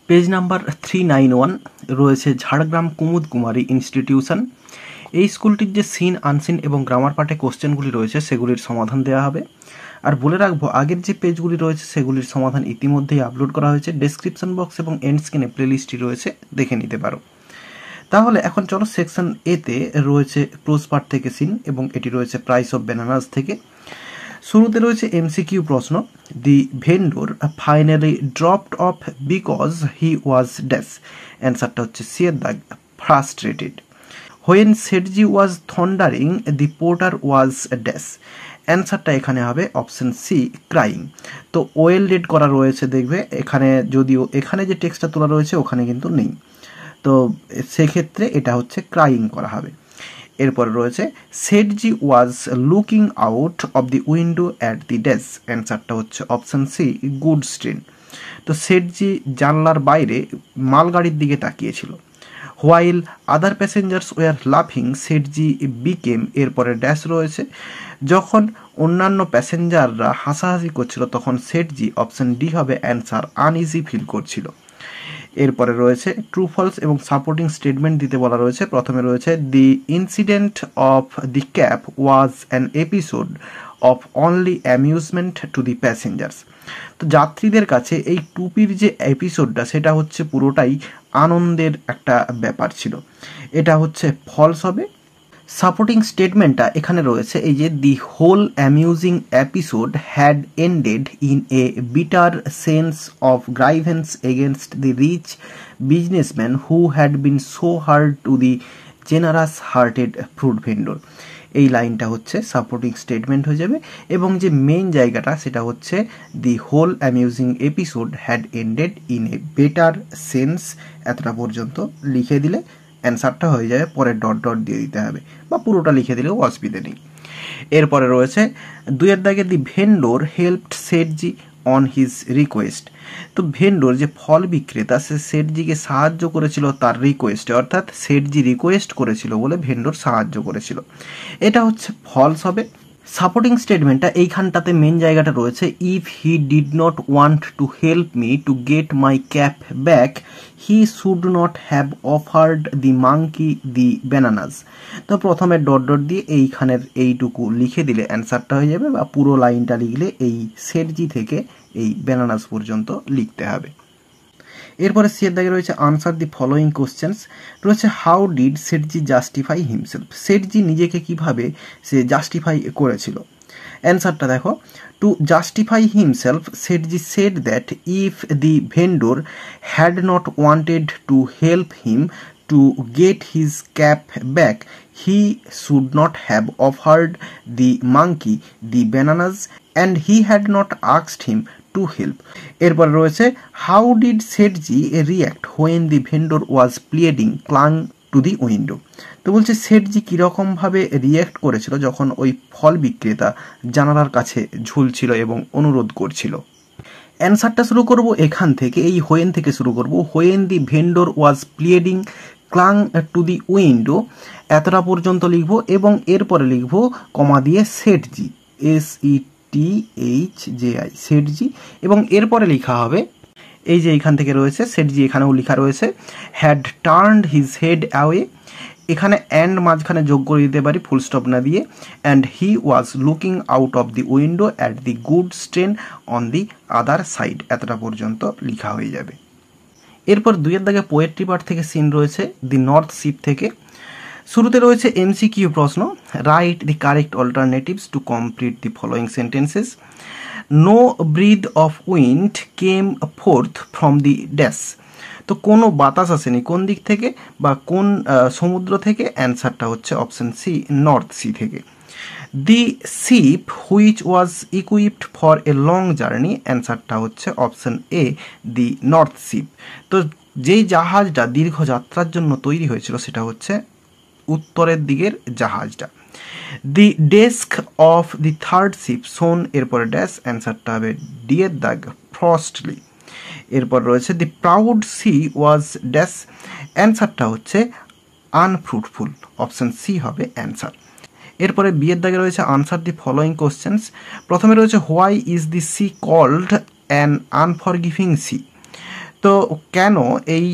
Page number 391 রয়েছে ঝাড়গ্রাম কুমুদ কুমারী institution. এই স্কুলটির যে সিন আনসিন এবং গ্রামার পার্টে কোশ্চেনগুলি রয়েছে সেগুলির সমাধান দেওয়া হবে। আর বলে রাখবো, আগের যে পেজগুলি রয়েছে সেগুলির সমাধান ইতিমধ্যেই আপলোড করা হয়েছে। ডেসক্রিপশন বক্স এবং এন্ড স্ক্রিনে প্লেলিস্টটি রয়েছে, দেখে নিতে পারো। তাহলে এখন চলো সেকশন এতে রয়েছে প্রোজ পার্ট থেকে সিন এবং এটি রয়েছে প্রাইস অফ ব্যানানাস থেকে। শুরুতে রয়েছে এমসিকিউ প্রশ্ন। The vendor finally dropped off because he was dash. অ্যান্সারটা হচ্ছে সিয়ের দাগ, frustrated. When Sethji was thundering the porter was dash. অ্যান্সারটা এখানে হবে অপশন সি, ক্রাইং। তো ওয়েল রেড করা রয়েছে, দেখবে এখানে, যদিও এখানে যে টেক্সটটা তোলা রয়েছে ওখানে কিন্তু নেই, তো সেক্ষেত্রে এটা হচ্ছে ক্রাইং করা হবে। এরপরে রয়েছে Seth ji was looking out of the window at the dash. অ্যান্সারটা হচ্ছে অপশন সি, গুডস ট্রেন। তো সেটজি জানলার বাইরে মালগাড়ির দিকে তাকিয়েছিল। হোয়াইল আদার প্যাসেঞ্জার্স ওয়ার লাফিং সেটজি বিকেম। এরপরে ড্যাশ রয়েছে, যখন অন্যান্য প্যাসেঞ্জাররা হাসাহাসি করছিল তখন সেটজি, অপশন ডি হবে অ্যান্সার, আনইজি ফিল করছিল। এরপরে রয়েছে ট্রু ফলস এবং সাপোর্টিং স্টেটমেন্ট দিতে বলা রয়েছে। প্রথমে রয়েছে দি incident of the cap was an episode of only amusement to the passengers. তো যাত্রীদের কাছে এই টুপির যে এপিসোডটা সেটা হচ্ছে পুরোটাই আনন্দের একটা ব্যাপার ছিল, এটা হচ্ছে ফলস হবে। সাপোর্টিং স্টেটমেন্টটা এখানে রয়েছে, এই যে the whole amusing episode had ended in a bitter sense of grievance against the rich businessman who had been so hard to the generous hearted fruit vendor. এই লাইনটা হচ্ছে সাপোর্টিং স্টেটমেন্ট হয়ে যাবে এবং যে মেইন জায়গাটা সেটা হচ্ছে the whole amusing episode had ended in a better sense. এতটা পর্যন্ত লিখে দিলে অ্যান্সারটা হয়ে যাবে, পরে ডট ডট দিয়ে দিতে হবে বা পুরোটা লিখে দিলেও অসুবিধে নেই। এরপরে রয়েছে দুইয়ের দাগে the vendor helped Sethji on his request. তো ভেন্ডর যে ফল বিক্রেতা সে সেটজিকে সাহায্য করেছিল তার রিকোয়েস্টে, অর্থাৎ সেটজি রিকোয়েস্ট করেছিল বলে ভেন্ডর সাহায্য করেছিল, এটা হচ্ছে ফলস হবে। সাপোর্টিং স্টেটমেন্টটা এইখানটাতে মেন জায়গাটা রয়েছে, if he did not want to help me to get my cap back he should not have offered the monkey the bananas. তো প্রথমে ডট ডট দিয়ে এইখানের এইটুকু লিখে দিলে অ্যান্সারটা হয়ে যাবে, বা পুরো লাইনটা লিখলে এই সেটজি থেকে এই ব্যানানাস পর্যন্ত লিখতে হবে। এরপরে সিয়ের দাগে রয়েছে আনসার দি ফলোয়িং কোশ্চেন্স। রয়েছে how did Seth ji justify himself. Seth ji নিজেকে কিভাবে সে জাস্টিফাই করেছিল। অ্যান্সারটা দেখো, to justify himself Seth ji said that if the vendor had not wanted to help him to get his cap back he should not have offered the monkey the bananas and he had not asked him to help. এরপর রয়েছে how did Seth ji react when the vendor was pleading clung to the window. তো বলছে সেটজি কীরকমভাবে react করেছিল যখন ওই ফল বিক্রেতা জানালার কাছে ঝুলছিল এবং অনুরোধ করছিল। অ্যান্সারটা শুরু করব এখান থেকে, এই হোয়েন থেকে শুরু করব। When the vendor was pleading clung to the window, এতটা পর্যন্ত লিখব এবং এরপরে লিখব কমা দিয়ে সেটজি, SETHJI, সেটজি, এবং এরপরে লেখা হবে এই যে এইখান থেকে রয়েছে সেটজি, এখানেও লেখা রয়েছে had turned his head away. এখানে অ্যান্ড মাঝখানে যোগ করে দিতে পারি ফুল স্টপ না দিয়ে, and he was looking out of the window at the goods train on the other side. এতটা পর্যন্ত লেখা হয়ে যাবে। এরপর দুইয়ের দাগে পোয়েট্রি পার্ট থেকে সিন রয়েছে দি নর্থ শিপ থেকে। শুরুতে রয়েছে এমসিকিউ প্রশ্ন, write the correct alternatives to complete the following sentences. No breath of wind came forth from the dash. তো কোনো বাতাস আসেনি কোন দিক থেকে বা কোন সমুদ্র থেকে। অ্যান্সারটা হচ্ছে অপশন সি, নর্থ সি থেকে। The ship which was equipped for a long journey. অ্যান্সারটা হচ্ছে option A, the north ship. তো যেই জাহাজটা দীর্ঘ যাত্রার জন্য তৈরি হয়েছিল সেটা হচ্ছে উত্তরের দিকের জাহাজটা। The deck of the third ship shone, এরপরে ড্যাশ। অ্যান্সারটা হবে ডি এর দাগ, ফ্রস্টলি। এরপর রয়েছে দি প্রাউড সি ওয়াজ ড্যাশ। অ্যান্সারটা হচ্ছে আনফ্রুটফুল, অপশন সি হবে অ্যান্সার। এরপরে বিয়ের দাগে রয়েছে আনসার দি ফলোয়িং কোশ্চেন্স। প্রথমে রয়েছে why is the sea called an unforgiving sea. তো কেন এই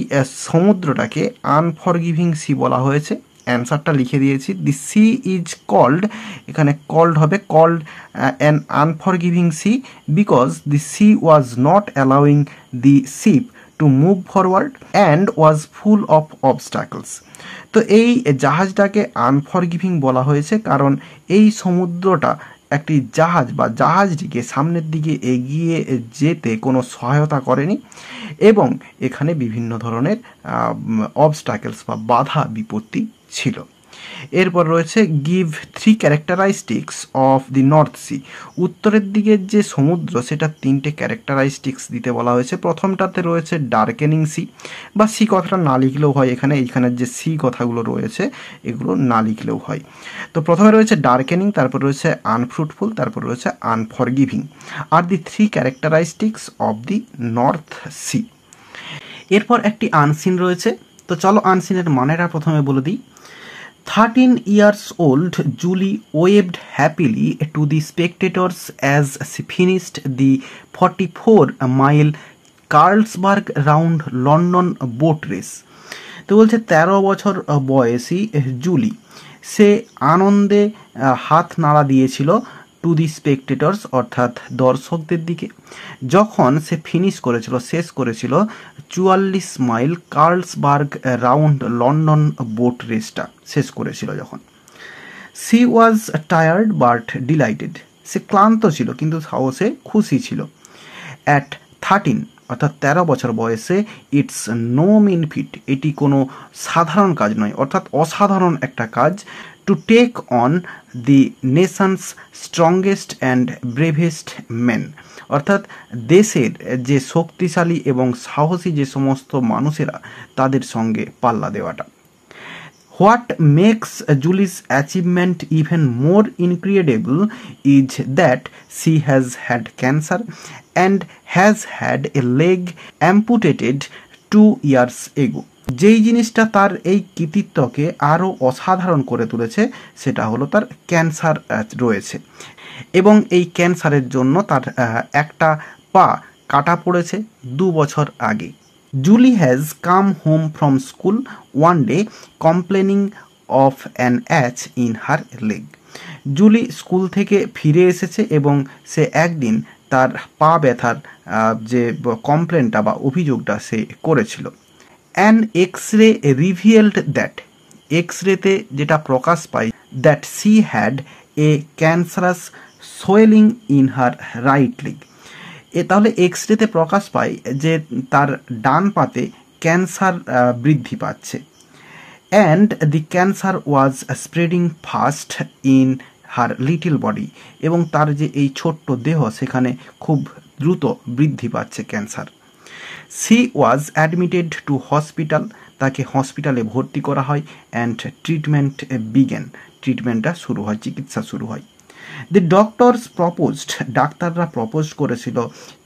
সমুদ্রটাকে আনফরগিভিং সি বলা হয়েছে? অ্যান্সারটা লিখে দিয়েছি। দি সি ইজ কল্ড, এখানে কল্ড হবে, called an unforgiving sea because the sea was not allowing the ship to move forward and was full of obstacles. তো এই জাহাজটাকে আনফরগিভিং বলা হয়েছে কারণ এই সমুদ্রটা একটি জাহাজ বা জাহাজটিকে সামনের দিকে এগিয়ে যেতে কোনো সহায়তা করেনি এবং এখানে বিভিন্ন ধরনের অবস্ট্যাকলস বা বাধা বিপত্তি ছিল। এরপর রয়েছে give 3 characteristics of the north sea. উত্তরের দিকের যে সমুদ্র সেটা 3টে ক্যারেক্টারাইস্টিক্স দিতে বলা হয়েছে। প্রথমটাতে রয়েছে ডার্কেনিং সি, বা সি কথাটা না লিখলেও হয়, এইখানের যে সি কথাগুলো রয়েছে এগুলো না লিখলেও হয়। তো প্রথমে রয়েছে ডার্কেনিং, তারপর রয়েছে আনফ্রুটফুল, তারপর রয়েছে আনফরগিভিং আর the 3 characteristics of the north sea. এরপর একটি আনসিন রয়েছে। তো চলো আনসিনের মানেটা প্রথমে বলে দিই। 13 years old Julie waved happily to the spectators as she finished the 44-mile Carlsberg round London boat race. তো বলছে 13 বছর বয়সী জুলি সে আনন্দে হাত নাড়া দিয়েছিল টু দি স্পেকটেটর্স অর্থাৎ দর্শকদের দিকে যখন সে ফিনিশ করেছিল, শেষ করেছিল 44 mile Carlsberg round London boat রেসটা শেষ করেছিল যখন। She was tired but delighted, সে ক্লান্ত ছিল কিন্তু সে খুশি ছিল। অ্যাট 13 অর্থাৎ 13 বছর বয়সে ইটস নো মিন ফিট, এটি কোনো সাধারণ কাজ নয় অর্থাৎ অসাধারণ একটা কাজ। To take on the nation's strongest and bravest men, অর্থাৎ দেশের যে শক্তিশালী এবং সাহসী যে সমস্ত মানুষেরা তাদের সঙ্গে পাল্লা দেওয়াটা। What makes Julie's achievement even more incredible is that she has had cancer and has had a leg amputated 2 years এগো। যেই জিনিসটা তার এই কৃতিত্বকে আরও অসাধারণ করে তুলেছে সেটা হলো তার ক্যান্সার রয়েছে এবং এই ক্যান্সারের জন্য তার একটা পা কাটা পড়েছে 2 বছর আগে। Julie has come home from school one day complaining of an ache in her leg. Julie school থেকে ফিরে এসেছে এবং সে একদিন তার পা ব্যথার যে কমপ্লেনটা বা অভিযোগটা সে করেছিল। অ্যান এক্স-রে রিভিয়েলড দ্যাট, এক্স-রেতে যেটা প্রকাশ পায়, that she had a cancerous swelling in her right leg. তাহলে এক্স-রেতে প্রকাশ পায় যে তার ডান পাতে ক্যান্সার বৃদ্ধি পাচ্ছে। And the cancer was spreading fast in her little body, এবং তার যে এই ছোট্ট দেহ সেখানে খুব দ্রুত বৃদ্ধি পাচ্ছে cancer. C was admitted to hospital, তাকে হসপিটালে ভর্তি করা হয়। অ্যান্ড ট্রিটমেন্ট বিগেন, ট্রিটমেন্টটা শুরু হয়, চিকিৎসা শুরু হয়। দি ডক্টরস প্রপোজড, ডাক্তাররা প্রপোজ করেছিল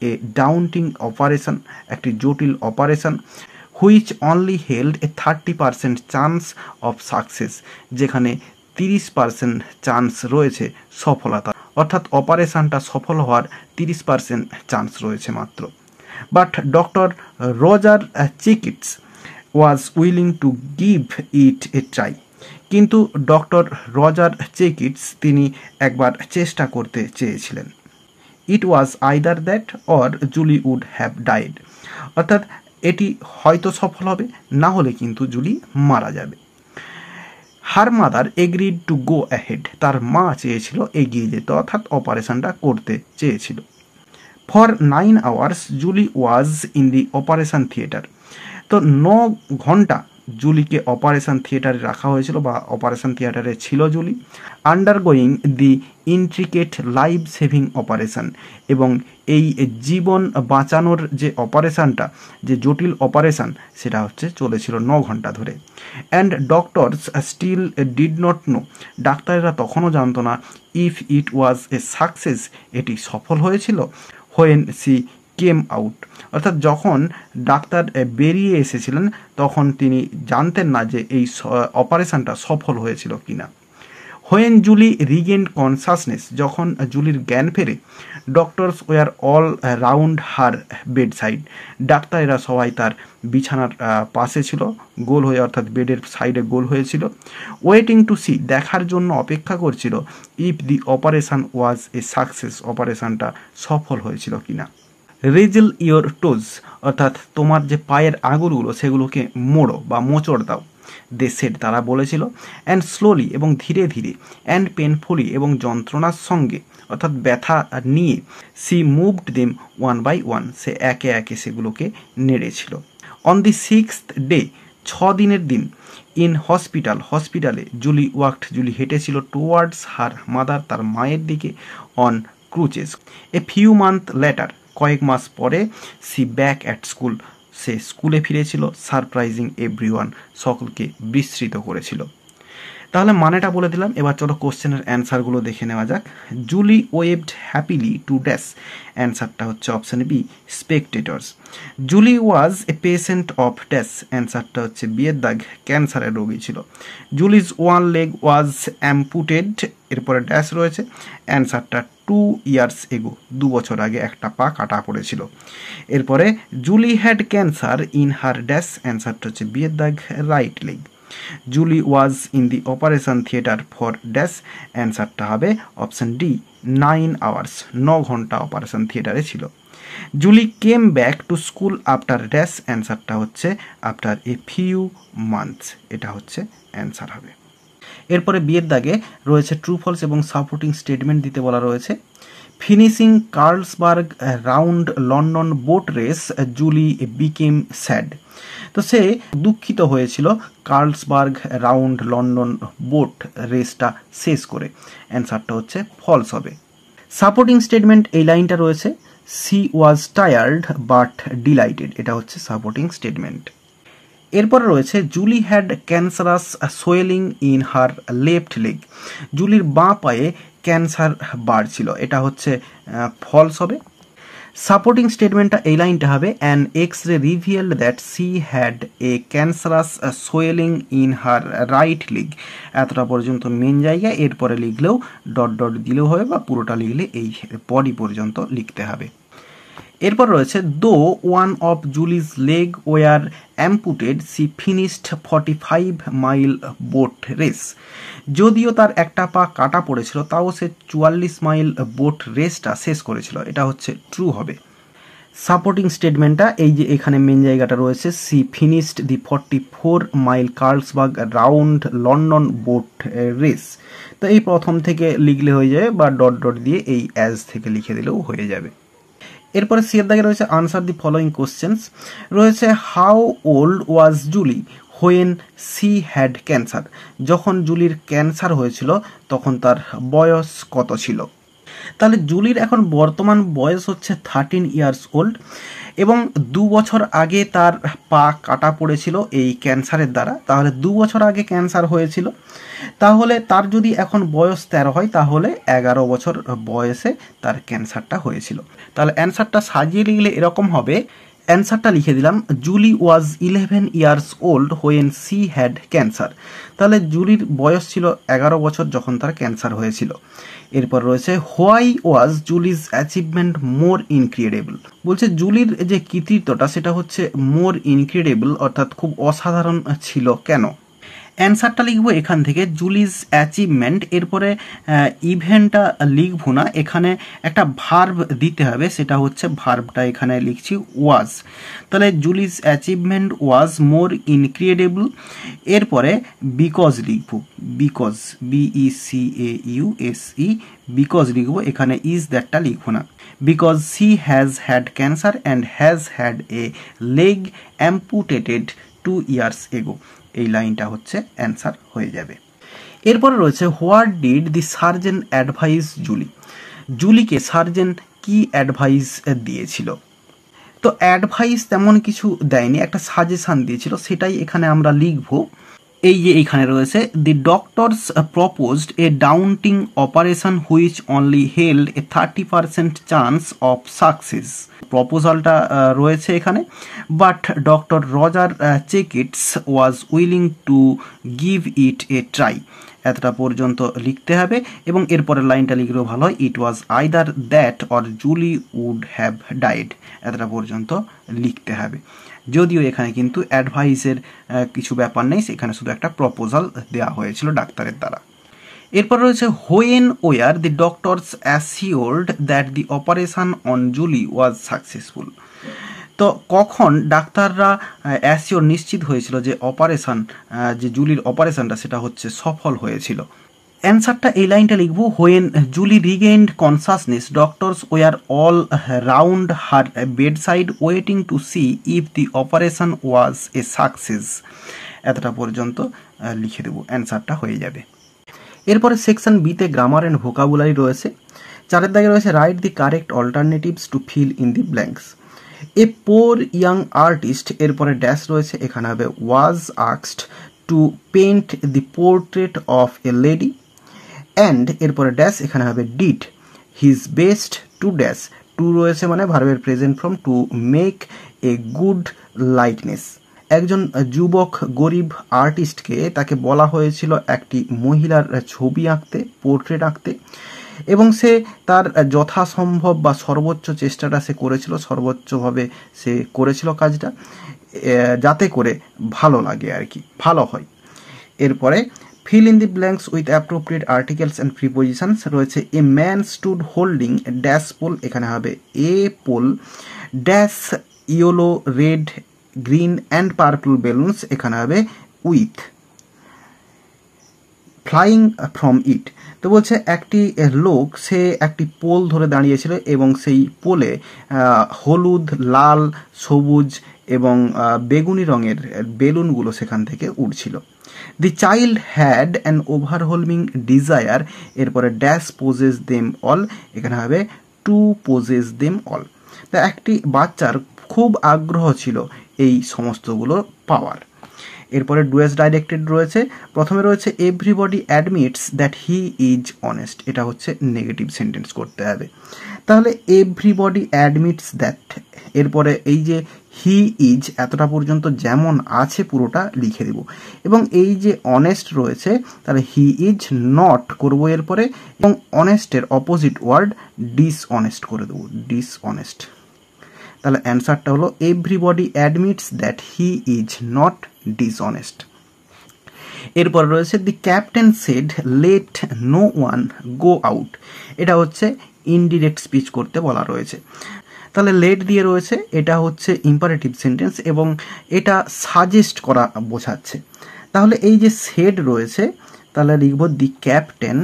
এ ডাউন্টিং অপারেশন, একটি জটিল operation, which only held a 30% chance of success, যেখানে 30% চান্স রয়েছে সফলতা, অর্থাৎ অপারেশনটা সফল হওয়ার 30% চান্স রয়েছে মাত্র। But doctor Roger চেকিটস was willing to give it a try, কিন্তু ডক্টর রজার চেকিটস তিনি একবার চেষ্টা করতে চেয়েছিলেন। It was either that or Julie would have died, অর্থাৎ এটি হয়তো সফল হবে, না হলে কিন্তু জুলি মারা যাবে। Her mother agreed to go ahead, তার মা চেয়েছিল এগিয়ে যেতে, অর্থাৎ অপারেশনটা করতে চেয়েছিল। For 9 hours Julie was in the operation theatre, তো 9 ঘন্টা জুলিকে অপারেশন থিয়েটারে রাখা হয়েছিল বা অপারেশন থিয়েটারে ছিল জুলি। আন্ডারগোয়িং দি ইন্ট্রিকেট লাইফ সেভিং অপারেশন, এবং এই জীবন বাঁচানোর যে অপারেশনটা, যে জটিল অপারেশন, সেটা চলেছিল 9 ঘন্টা ধরে। And doctors still did not know, ডাক্তাররা তখনও জানতো না if it was a success, এটি সফল হয়েছিল। হোয়েন সি কেম আউট, অর্থাৎ যখন ডাক্তার বেরিয়ে এসেছিলেন তখন তিনি জানতেন না যে এই অপারেশনটা সফল হয়েছিল কিনা। হোয়েন জুলি রিগেন্ড কনসাসনেস, যখন জুলির জ্ঞান ফেরে, doctors were all round her bedside, ডাক্তারেরা সবাই তার বিছানার পাশে ছিল, গোল হয়ে, অর্থাৎ বেডের সাইডে গোল হয়েছিল। ওয়েটিং টু সি, দেখার জন্য অপেক্ষা করছিল, if the operation was a success, অপারেশনটা সফল হয়েছিল কিনা। রেজেল ইয়োর টোজ, অর্থাৎ তোমার যে পায়ের আঙুলগুলো সেগুলোকে মোড়ো বা মোচড় দাও। দে সেড, তারা বলেছিল। অ্যান্ড স্লোলি, এবং ধীরে ধীরে। অ্যান্ড পেনফুলি, এবং যন্ত্রণার সঙ্গে, অর্থাৎ ব্যথা নিয়ে। She moved them one by one, সে একে একে সেগুলোকে নেড়েছিল। অন দি 6th ডে, 6 দিনের দিন। ইন হসপিটাল, হসপিটালে। জুলি ওয়াকড, জুলি হেঁটেছিল। টুয়ার্ডস হার মাদার, তার মায়ের দিকে। On crutches. A few month later, কয়েক মাস পরে। সি ব্যাক অ্যাট স্কুল, সে স্কুলে ফিরেছিল। সারপ্রাইজিং এভরিওয়ান, সকলকে বিস্মৃত করেছিল। তাহলে মানেটা বলে দিলাম, এবার চলো কোশ্চেনের অ্যান্সারগুলো দেখে নেওয়া যাক। Julie waved happily to dash, অ্যান্সারটা হচ্ছে option B, spectators. Julie was a patient of dash, অ্যান্সারটা হচ্ছে বিয়ের দাগ, ক্যান্সারের রোগী ছিল। জুলিজ ওয়ান লেগ ওয়াজ অ্যাম্পুটেড, এরপরে ড্যাশ রয়েছে, অ্যান্সারটা 2 years এগো, 2 বছর আগে একটা পা কাটা পড়েছিল। এরপরে Julie had cancer in her dash, অ্যান্সারটা হচ্ছে বিয়ের দাগ, right leg. Julie was in the operation theatre for dash, অ্যান্সারটা হবে অপশান ডি, 9 hours, 9 ঘন্টা অপারেশন থিয়েটারে ছিল। Julie came back to school after dash, অ্যান্সারটা হচ্ছে আফটার এ ফিউ মান্থস, এটা হচ্ছে অ্যান্সার হবে। এরপরে বিয়ের দাগে রয়েছে ট্রু ফলস এবং সাপোর্টিং স্টেটমেন্ট দিতে বলা রয়েছে। Finishing Carlsberg round London boat race, Julie became sad, তো সে দুঃখিত হয়েছিল কার্লসবার্গ রাউন্ড লন্ডন বোট রেসটা শেষ করে, অ্যান্সারটা হচ্ছে ফলস হবে। সাপোর্টিং স্টেটমেন্ট এই লাইনটা রয়েছে, she was tired but delighted, এটা হচ্ছে সাপোর্টিং স্টেটমেন্ট। এরপরে রয়েছে Julie had cancerous swelling in her left leg, জুলির বাঁ পায়ে ক্যান্সার বাড়ছিল, এটা হচ্ছে ফলস হবে। সাপোর্টিং স্টেটমেন্টটা এই লাইনটা হবে, an X-ray revealed that she had a cancerous swelling in her right leg, এতটা পর্যন্ত মেন জায়গা, এরপরে লিখলেও ডট ডট দিলেও হবে বা পুরোটা লিখলে এই বডি পর্যন্ত লিখতে হবে। এরপর রয়েছে though one of Julie's leg were amputated she finished 45 mile boat race, যদিও তার একটা পা কাটা পড়েছিল তাও সে 44 মাইল বোট রেসটা শেষ করেছিল, এটা হচ্ছে ট্রু হবে। সাপোর্টিং স্টেটমেন্টটা এই যে এখানে মেন জায়গাটা রয়েছে, সি ফিনিশড দি 44 mile Carlsberg round London boat race, তো এই প্রথম থেকে লিখলে হয়ে যাবে বা ডট ডট দিয়ে এই অ্যাজ থেকে লিখে দিলেও হয়ে যাবে। এরপরে সি এর দাগে রয়েছে আনসার দি ফলোয়িং কোশ্চেন্স, রয়েছে how old was Julie when she had cancer, যখন জুলির ক্যান্সার হয়েছিল তখন তার বয়স কত ছিল। তাহলে জুলির এখন বর্তমান বয়স হচ্ছে 13 years old এবং 2 বছর আগে তার পা কাটা পড়েছিল এই ক্যান্সারের দ্বারা, তাহলে 2 বছর আগে ক্যান্সার হয়েছিল, তাহলে তার যদি এখন বয়স 13 হয় তাহলে 11 বছর বয়সে তার ক্যান্সারটা হয়েছিল। তাহলে অ্যান্সারটা সাজিয়ে লিখলে এরকম হবে, অ্যান্সারটা লিখে দিলাম, Julie was 11 years old when she had cancer, তাহলে জুলির বয়স ছিল 11 বছর যখন তার ক্যান্সার হয়েছিল। এরপর রয়েছে why was Julie's achievement more incredible, বলছে জুলির যে কৃতিত্বটা সেটা হচ্ছে মোর ইনক্রেডিবল, অর্থাৎ খুব অসাধারণ ছিল কেন। অ্যান্সারটা লিখবো এখান থেকে জুলিজ অ্যাচিভমেন্ট, এরপরে ইভেন্টটা লিখবো না, এখানে একটা ভার্ব দিতে হবে, সেটা হচ্ছে ভার্বটা এখানে লিখছি ওয়াজ, তাহলে Julie's achievement was more incredible. এরপরে বিকজ লিখবো, বিকজ BECAUSE, বিকজ লিখবো, এখানে ইজ দ্যাটটা লিখবো না, because she has had cancer and has had a leg amputated 2 years ago, এই লাইনটা হচ্ছে অ্যান্সার হয়ে যাবে। এরপরে রয়েছে what did the surgeon advise Julie, জুলিকে সার্জেন কি অ্যাডভাইস দিয়েছিল। তো অ্যাডভাইস তেমন কিছু দেয়নি, একটা সাজেশান দিয়েছিল, সেটাই এখানে আমরা লিখব। এই যে এইখানে রয়েছে the doctors proposed a daunting operation which only held a 30% chance of success. প্রপোজালটা রয়েছে এখানে, but doctor Roger চেকিটস was willing to give it a try. এতটা পর্যন্ত লিখতে হবে এবং এরপরের লাইনটা লিখলেও ভালো হয়, it was either that or Julie would have died. এতটা পর্যন্ত লিখতে হবে। যদিও এখানে কিন্তু অ্যাডভাইসের কিছু ব্যাপার নেই, সেখানে শুধু একটা প্রপোজাল দেওয়া হয়েছিল ডাক্তারের দ্বারা। এরপর রয়েছে when were the doctors assured that the operation on Julie was successful. তো কখন ডাক্তাররা অ্যাসিওর নিশ্চিত হয়েছিল যে অপারেশন, যে জুলির অপারেশনটা সেটা হচ্ছে সফল হয়েছিল। অ্যান্সারটা এই লাইনটা লিখবো, when Julie regained consciousness doctors were all round her bedside waiting to see if the operation was a success. এতটা পর্যন্ত লিখে দেবো, অ্যান্সারটা হয়ে যাবে। এরপরে সেকশন বিতে গ্রামার অ্যান্ড ভোকাবুলারি রয়েছে। 4 দাগে রয়েছে write the correct alternatives to fill in the blanks. A poor young artist, এরপরে ড্যাশ রয়েছে, এখানে হবে was asked to paint the portrait of a lady, and এরপরে ড্যাশ, এখানে হবে did his best to dash, to রয়েছে মানে ভার্বের present form, to make a good lightness. একজন যুবক গরিব আর্টিস্টকে তাকে বলা হয়েছিল একটি মহিলার ছবি আঁকতে, পোর্ট্রেট আঁকতে, এবং সে তার যথাসম্ভব বা সর্বোচ্চ চেষ্টাটা সে করেছিল, সর্বোচ্চভাবে সে করেছিল কাজটা, যাতে করে ভালো লাগে আর কি, ভালো হয়। এরপরে fill in the blanks with appropriate articles and prepositions রয়েছে। A man stood holding dash pole, এখানে হবে a pole, dash yellow red green and purple balloons, এখানে হবে উইথ ফ্লাইং ফ্রম ইট। তো বলছে একটি লোক সে একটি পোল ধরে দাঁড়িয়েছিল এবং সেই পোলে হলুদ, লাল, সবুজ এবং বেগুনি রঙের বেলুনগুলো সেখান থেকে উড়ছিল। The child had an overwhelming desire, এরপরে ড্যাশ পোজেস দেম অল, এখানে হবে টু পোজেস দেম অল। তা একটি বাচ্চার খুব আগ্রহ ছিল এই সমস্তগুলো পাওয়ার। এরপরে ডুয়েস ডাইরেক্টেড রয়েছে। প্রথমে রয়েছে everybody admits that he is honest, এটা হচ্ছে নেগেটিভ সেন্টেন্স করতে হবে। তাহলে এভরিবডি অ্যাডমিটস দ্যাট, এরপরে এই যে হি ইজ এতটা পর্যন্ত যেমন আছে পুরোটা লিখে দেব, এবং এই যে অনেস্ট রয়েছে তাহলে হি ইজ নট করবো এরপরে, এবং অনেস্টের অপোজিট ওয়ার্ড ডিসঅনেস্ট করে দেবো, ডিসঅনেস্ট। তাহলে অ্যান্সারটা হলো everybody admits that he is not dishonest. এরপর রয়েছে the captain said let no one go out, এটা হচ্ছে ইনডিরেক্ট স্পিচ করতে বলা রয়েছে। তাহলে লেট দিয়ে রয়েছে, এটা হচ্ছে ইম্পারেটিভ সেন্টেন্স এবং এটা সাজেস্ট করা বোঝাচ্ছে। তাহলে এই যে সেড রয়েছে তাহলে লিখব দি ক্যাপ্টেন,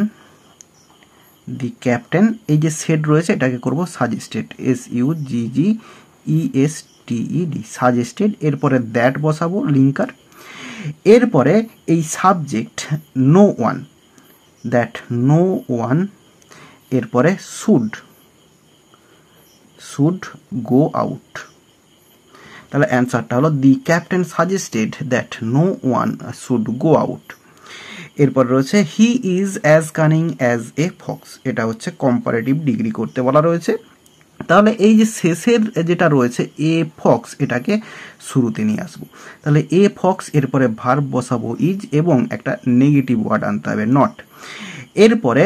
দি ক্যাপ্টেন, এই যে সেড রয়েছে এটাকে করব সাজেস্টেড, SUGGESTED, সাজেস্টেড। এরপরে দ্যাট বসাবো লিঙ্কার। এরপরে এই subject know one, that no one, এরপরে শুড, শুড গো আউট। তাহলে অ্যান্সারটা হলো দি captain suggested that no one should go out. এরপর রয়েছে he is as cunning as a fox, এটা হচ্ছে কম্পারেটিভ ডিগ্রি করতে বলা রয়েছে। তাহলে এই যে শেষের যেটা রয়েছে এ ফক্স, এটাকে শুরুতে নিয়ে আসবো। তাহলে এ ফক্স, এরপরে ভার্ব বসাবো ইজ এবং একটা নেগেটিভ ওয়ার্ড আনতে হবে নট। এরপরে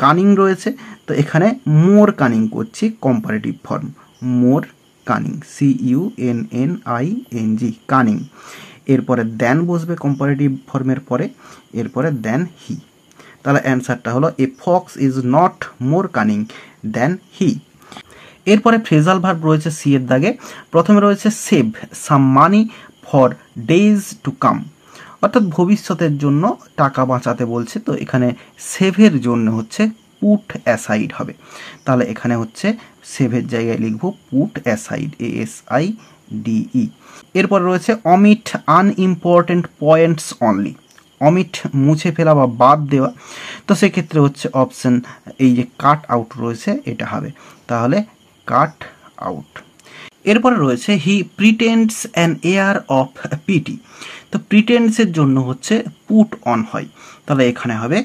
কানিং রয়েছে, তো এখানে মোর কানিং করছি, কম্পারেটিভ ফর্ম মোর কানিং, CUNNING, কানিং। এরপরে দেন বসবে কম্পারেটিভ ফর্মের পরে, এরপরে দেন হি। তাহলে অ্যান্সারটা হলো a fox is not more cunning than he. এরপরে ফ্রেজাল ভার্ব রয়েছে সি এর দাগে। প্রথমে রয়েছে save some money for days to come, অর্থাৎ ভবিষ্যতের জন্য টাকা বাঁচাতে বলছে। তো এখানে সেভের জন্য হচ্ছে পুট অ্যাসাইড হবে, তাহলে এখানে হচ্ছে সেভের জায়গায় লিখবো পুট অ্যাসাইড, ASIDE। এরপর রয়েছে omit unimportant points only, omit মুছে ফেলা বা বাদ দেওয়া, তো সেক্ষেত্রে হচ্ছে অপশন এই যে কাট আউট রয়েছে এটা হবে, তাহলে কাট আউট। এরপরে রয়েছে he pretends an air of pity, তো প্রিটেন্ডসের জন্য হচ্ছে পুট অন হয়, তাহলে এখানে হবে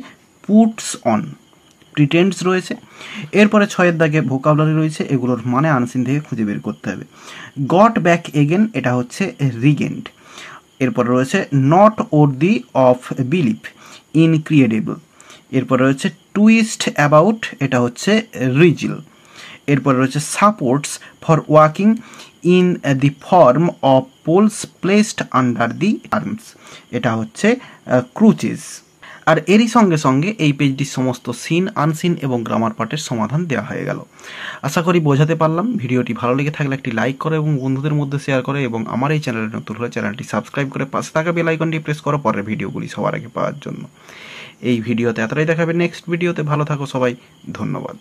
পুটস অন। প্রিটেন্ডস রয়েছে। এরপরে 6 দাগে ভোকাবুলারি রয়েছে, এগুলোর মানে আনসিন থেকে খুঁজে বের করতে হবে। গট ব্যাক এগেন, এটা হচ্ছে রিগেন্ড। এরপরে রয়েছে not worthy of belief, incredible. এরপরে রয়েছে টুইস্ট অ্যাবাউট, এটা হচ্ছে রিজিল। এরপরে রয়েছে supports for walking in the form of poles placed under the arms, এটা হচ্ছে ক্রুচেস। আর এরই সঙ্গে সঙ্গে এই পেজটির সমস্ত সিন, আনসিন এবং গ্রামার পার্টের সমাধান দেওয়া হয়ে গেল। আশা করি বোঝাতে পারলাম। ভিডিওটি ভালো লেগে থাকলে একটি লাইক করো এবং বন্ধুদের মধ্যে শেয়ার করো, এবং আমার এই চ্যানেলে নতুন হলে চ্যানেলটি সাবস্ক্রাইব করে পাশে থাকা বেল আইকনটি প্রেস করো পরের ভিডিওগুলি সবার আগে পাওয়ার জন্য। এই ভিডিওতে এতটাই দেখাবে, নেক্সট ভিডিওতে ভালো থাকো সবাই, ধন্যবাদ।